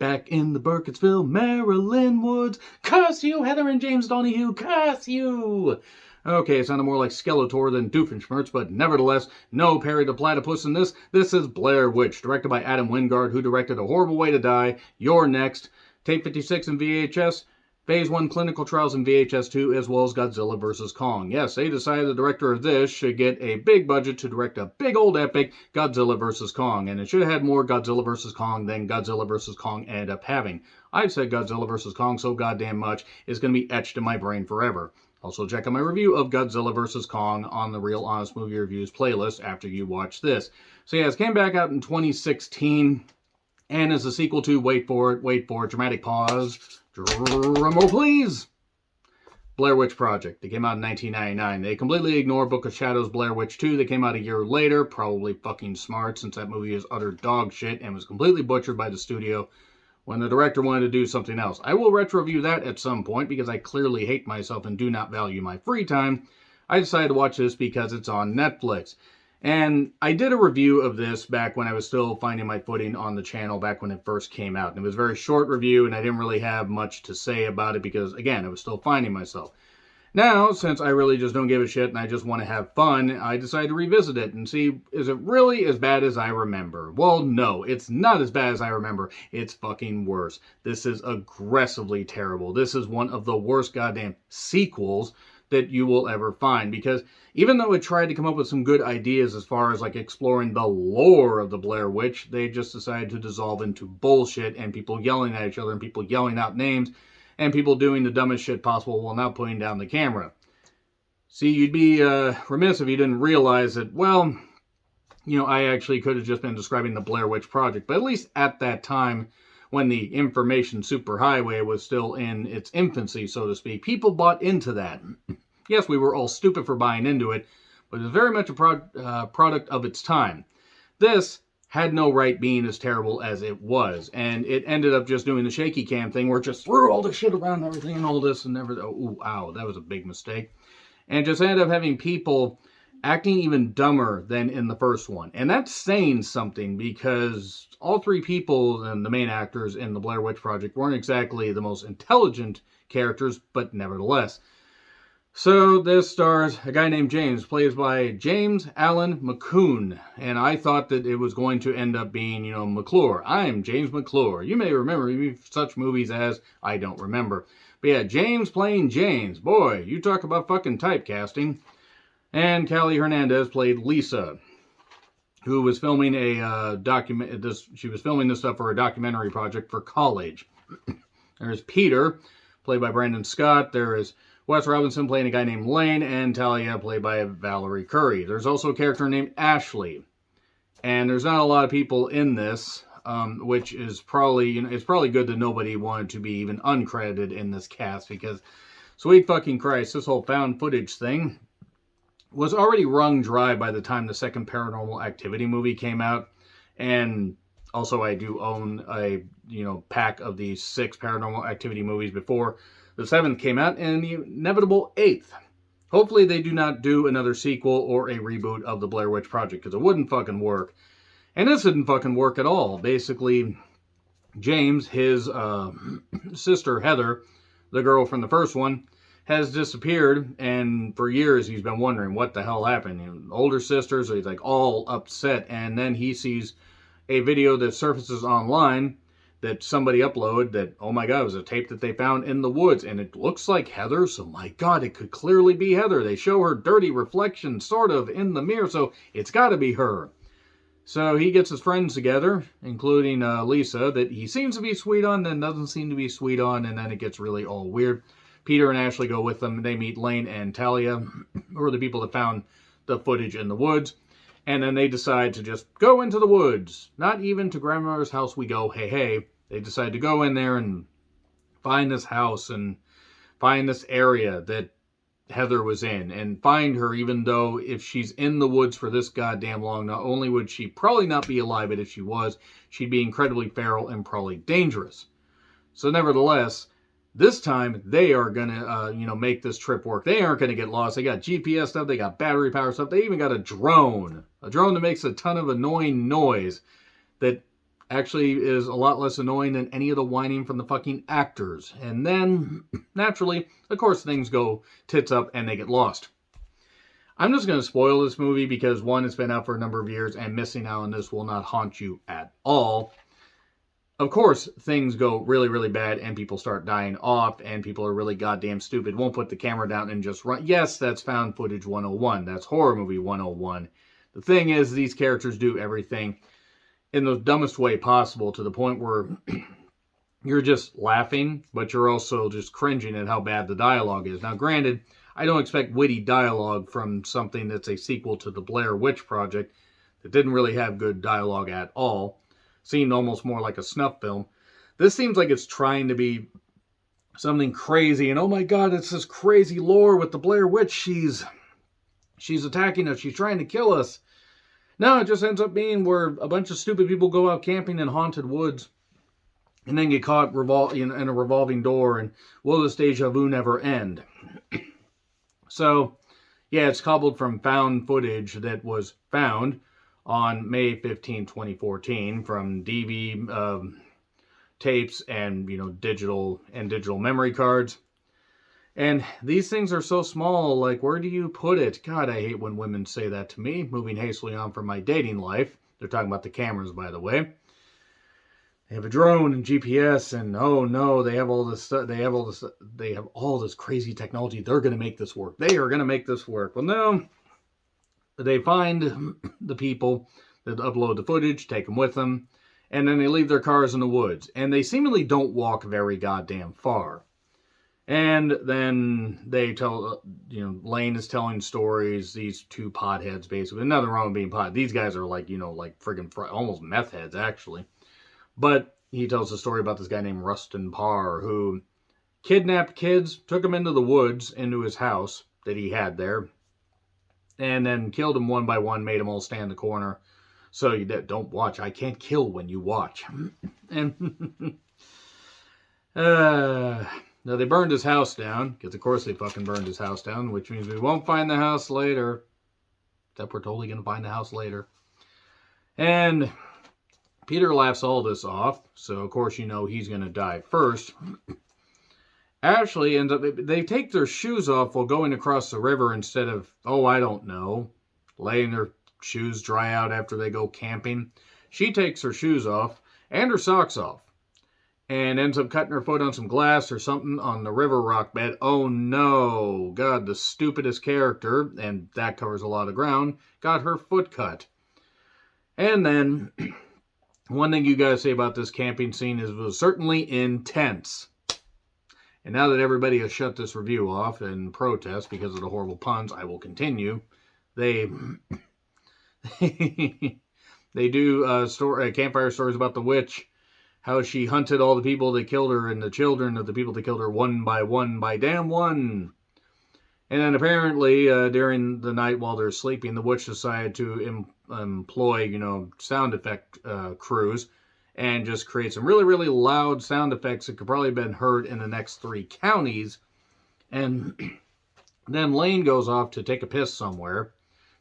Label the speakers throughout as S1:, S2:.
S1: back in the Burkittsville, Maryland woods. Curse you, Heather and James Donahue, curse you! Okay, it sounded more like Skeletor than Doofenshmirtz, but nevertheless, no Perry the Platypus in this. This is Blair Witch, directed by Adam Wingard, who directed A Horrible Way to Die, You're Next, Tape 56 in VHS, Phase 1 clinical trials in VHS 2, as well as Godzilla vs. Kong. Yes, they decided the director of this should get a big budget to direct a big old epic, Godzilla vs. Kong, and it should have had more Godzilla vs. Kong than Godzilla vs. Kong ended up having. I've said Godzilla vs. Kong so goddamn much, it's going to be etched in my brain forever. Also, check out my review of Godzilla vs. Kong on the Real Honest Movie Reviews playlist after you watch this. So yeah, it came back out in 2016, and is a sequel to, wait for it, dramatic pause, drumroll please, Blair Witch Project. They came out in 1999. They completely ignore Book of Shadows Blair Witch 2. They came out a year later, probably fucking smart, since that movie is utter dog shit and was completely butchered by the studio when the director wanted to do something else. I will retro-review that at some point because I clearly hate myself and do not value my free time. I decided to watch this because it's on Netflix. And I did a review of this back when I was still finding my footing on the channel back when it first came out. And it was a very short review and I didn't really have much to say about it because, again, I was still finding myself. Now, since I really just don't give a shit and I just want to have fun, I decided to revisit it and see, is it really as bad as I remember? Well, no, it's not as bad as I remember. It's fucking worse. This is aggressively terrible. This is one of the worst goddamn sequels that you will ever find, because even though it tried to come up with some good ideas as far as like exploring the lore of the Blair Witch, they just decided to dissolve into bullshit and people yelling at each other and people yelling out names and people doing the dumbest shit possible while not putting down the camera. See, you'd be remiss if you didn't realize that, well, you know, I actually could have just been describing the Blair Witch Project, but at least at that time, when the information superhighway was still in its infancy, so to speak, people bought into that. Yes, we were all stupid for buying into it, but it was very much a product of its time. This had no right being as terrible as it was, and it ended up just doing the shaky cam thing where it just threw all the shit around and everything and all this and everything. Oh, ooh, ow, that was a big mistake. And just ended up having people acting even dumber than in the first one. And that's saying something because all three people and the main actors in the Blair Witch Project weren't exactly the most intelligent characters, but nevertheless. So this stars a guy named James, played by James Allen McCune. And I thought that it was going to end up being, you know, McClure. I'm James McClure. You may remember me from such movies as I Don't Remember. But yeah, James playing James. Boy, you talk about fucking typecasting. And Callie Hernandez played Lisa, who was filming she was filming this stuff for a documentary project for college. There's Peter, played by Brandon Scott. There is Wes Robinson playing a guy named Lane, and Talia played by Valerie Curry. There's also a character named Ashley. And there's not a lot of people in this, which is probably, you know, it's probably good that nobody wanted to be even uncredited in this cast, because sweet fucking Christ, this whole found footage thing was already wrung dry by the time the second Paranormal Activity movie came out. And also I do own a, you know, pack of these 6 Paranormal Activity movies before the 7th came out, and the inevitable 8th. Hopefully they do not do another sequel or a reboot of the Blair Witch Project, because it wouldn't fucking work. And this didn't fucking work at all. Basically, James, his sister Heather, the girl from the first one, has disappeared, and for years he's been wondering what the hell happened. You know, older sisters, he's like all upset, and then he sees a video that surfaces online that somebody uploaded that, oh my god, it was a tape that they found in the woods, and it looks like Heather, so my god, it could clearly be Heather. They show her dirty reflection, sort of, in the mirror, so it's gotta be her. So he gets his friends together, including Lisa, that he seems to be sweet on, then doesn't seem to be sweet on, and then it gets really all weird. Peter and Ashley go with them. They meet Lane and Talia, who are the people that found the footage in the woods. And then they decide to just go into the woods. Not even to grandmother's house we go, hey, hey. They decide to go in there and find this house and find this area that Heather was in. And find her, even though if she's in the woods for this goddamn long, not only would she probably not be alive, but if she was, she'd be incredibly feral and probably dangerous. So nevertheless, this time, they are going to, you know, make this trip work. They aren't going to get lost. They got GPS stuff. They got battery power stuff. They even got a drone. A drone that makes a ton of annoying noise that actually is a lot less annoying than any of the whining from the fucking actors. And then, naturally, of course, things go tits up and they get lost. I'm just going to spoil this movie because, one, it's been out for a number of years, and missing out on this will not haunt you at all. Of course, things go really, really bad, and people start dying off, and people are really goddamn stupid, won't put the camera down and just run. Yes, that's found footage 101. That's horror movie 101. The thing is, these characters do everything in the dumbest way possible, to the point where you're just laughing, but you're also just cringing at how bad the dialogue is. Now, granted, I don't expect witty dialogue from something that's a sequel to the Blair Witch Project that didn't really have good dialogue at all. Seemed almost more like a snuff film. This seems like it's trying to be something crazy, and oh my god, it's this crazy lore with the Blair Witch. She's attacking us. She's trying to kill us. No, it just ends up being where a bunch of stupid people go out camping in haunted woods and then get caught in a revolving door, and will this deja vu never end? So, yeah, it's cobbled from found footage that was found on May 15, 2014, from DV tapes and digital memory cards. And these things are so small, like, where do you put it? God, I hate when women say that to me. Moving hastily on from my dating life. They're talking about the cameras, by the way. They have a drone and GPS, and oh no, they have all this stuff. They have all this crazy technology. They're going to make this work. They are going to make this work. Well, no. They find the people that upload the footage, take them with them, and then they leave their cars in the woods. And they seemingly don't walk very goddamn far. And then they tell, Lane is telling stories, these two potheads, basically. Nothing wrong with being pot. These guys are like friggin' almost meth heads, actually. But he tells a story about this guy named Rustin Parr, who kidnapped kids, took them into the woods, into his house that he had there, and then killed them one by one, made them all stand in the corner. So you don't watch. I can't kill when you watch. And now they burned his house down, because of course they fucking burned his house down, which means we won't find the house later. Except we're totally going to find the house later. And Peter laughs all this off, so of course he's going to die first. Ashley ends up, they take their shoes off while going across the river instead of, letting their shoes dry out after they go camping. She takes her shoes off and her socks off and ends up cutting her foot on some glass or something on the river rock bed. Oh no, God, the stupidest character, and that covers a lot of ground, got her foot cut. And then, one thing you gotta say about this camping scene is it was certainly intense. And now that everybody has shut this review off in protest because of the horrible puns, I will continue. They do campfire stories about the witch, how she hunted all the people that killed her and the children of the people that killed her one by damn one. And then apparently during the night while they're sleeping, the witch decided to employ, sound effect crews and just create some really, really loud sound effects that could probably have been heard in the next 3 counties. And then Lane goes off to take a piss somewhere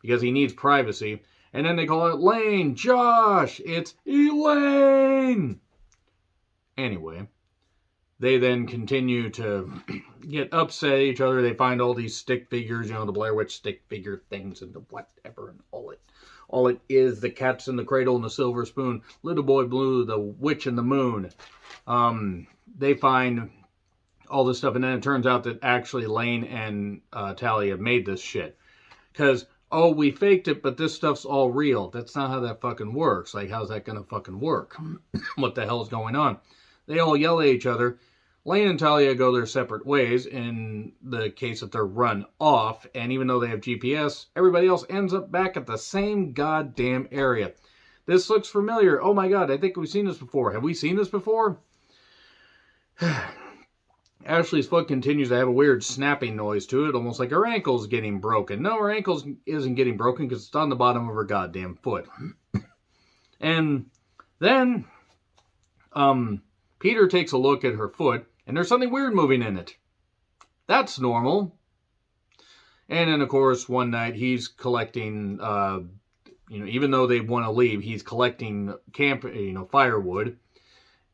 S1: because he needs privacy. And then they call it Lane, Josh, it's Elaine. Anyway, they then continue to get upset at each other. They find all these stick figures, the Blair Witch stick figure things and the whatever, and all it is, the Cat's in the Cradle and the Silver Spoon, Little Boy Blue, the Witch and the Moon. They find all this stuff, and then it turns out that actually Lane and Talia made this shit. Because, we faked it, but this stuff's all real. That's not how that fucking works. Like, how's that gonna fucking work? What the hell's going on? They all yell at each other. Lane and Talia go their separate ways in the case that they're run off, and even though they have GPS, everybody else ends up back at the same goddamn area. This looks familiar. Oh my god, I think we've seen this before. Have we seen this before? Ashley's foot continues to have a weird snapping noise to it, almost like her ankle's getting broken. No, her ankle isn't getting broken because it's on the bottom of her goddamn foot. And then, Peter takes a look at her foot, and there's something weird moving in it. That's normal. And then, of course, one night he's collecting even though they want to leave, he's collecting firewood.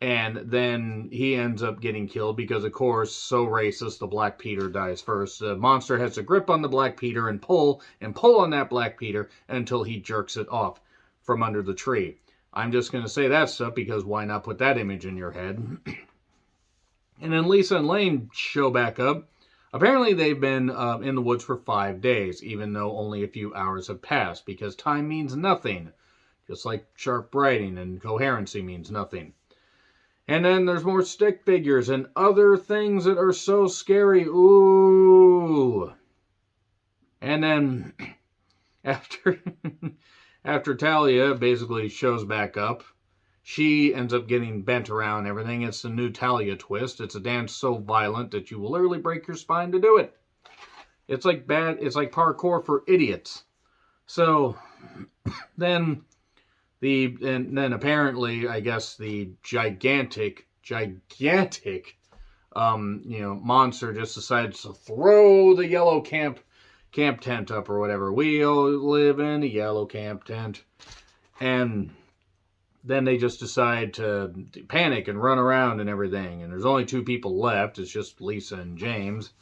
S1: And then he ends up getting killed because, of course, so racist, the Black Peter dies first. The monster has a grip on the Black Peter and pull on that Black Peter until he jerks it off from under the tree. I'm just going to say that stuff because why not put that image in your head? And then Lisa and Lane show back up. Apparently they've been in the woods for 5 days, even though only a few hours have passed, because time means nothing. Just like sharp writing and coherency means nothing. And then there's more stick figures and other things that are so scary. Ooh. And then after Talia basically shows back up, she ends up getting bent around and everything. It's the new Talia twist. It's a dance so violent that you will literally break your spine to do it. It's like parkour for idiots. So then apparently, I guess the gigantic monster just decides to throw the yellow camp tent up or whatever. We all live in a yellow camp tent. And then they just decide to panic and run around and everything. And there's only 2 people left. It's just Lisa and James.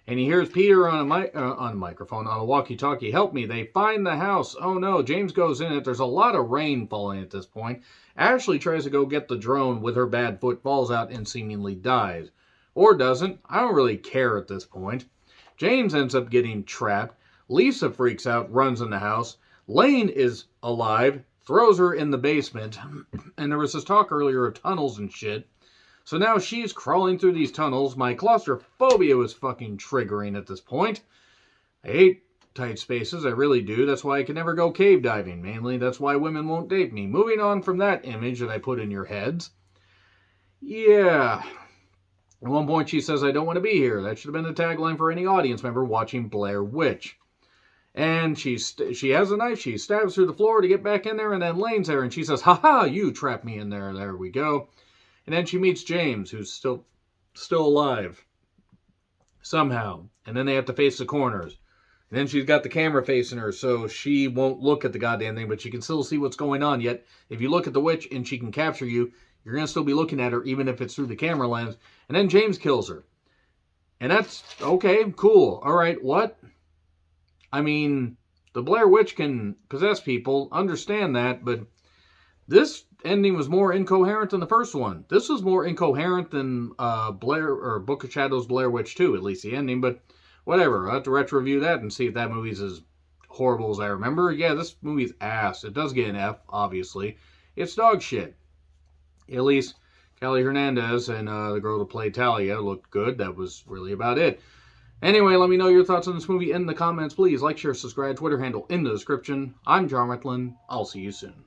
S1: And he hears Peter on a microphone, on a walkie-talkie, "Help me, they find the house. Oh no." James goes in it. There's a lot of rain falling at this point. Ashley tries to go get the drone with her bad foot, falls out, and seemingly dies. Or doesn't. I don't really care at this point. James ends up getting trapped. Lisa freaks out, runs in the house. Lane is alive, throws her in the basement. And there was this talk earlier of tunnels and shit. So now she's crawling through these tunnels. My claustrophobia was fucking triggering at this point. I hate tight spaces, I really do. That's why I can never go cave diving. Mainly, that's why women won't date me. Moving on from that image that I put in your heads. Yeah. At one point she says, "I don't want to be here." That should have been the tagline for any audience member watching Blair Witch. And she has a knife. She stabs through the floor to get back in there, and then Lane's there, and she says, "Ha-ha, you trapped me in there." There we go. And then she meets James, who's still alive. Somehow. And then they have to face the corners. And then she's got the camera facing her, so she won't look at the goddamn thing, but she can still see what's going on. Yet, if you look at the witch and she can capture you, you're going to still be looking at her, even if it's through the camera lens. And then James kills her. And that's, okay, cool. All right, what? I mean, the Blair Witch can possess people, understand that, but this ending was more incoherent than the first one. This was more incoherent than Blair or Book of Shadows Blair Witch 2, at least the ending, but whatever. I'll have to retro review that and see if that movie's as horrible as I remember. Yeah, this movie's ass. It does get an F, obviously. It's dog shit. At least Callie Hernandez and the girl that played Talia looked good. That was really about it. Anyway, let me know your thoughts on this movie in the comments. Please like, share, subscribe, Twitter handle in the description. I'm John Retlin. I'll see you soon.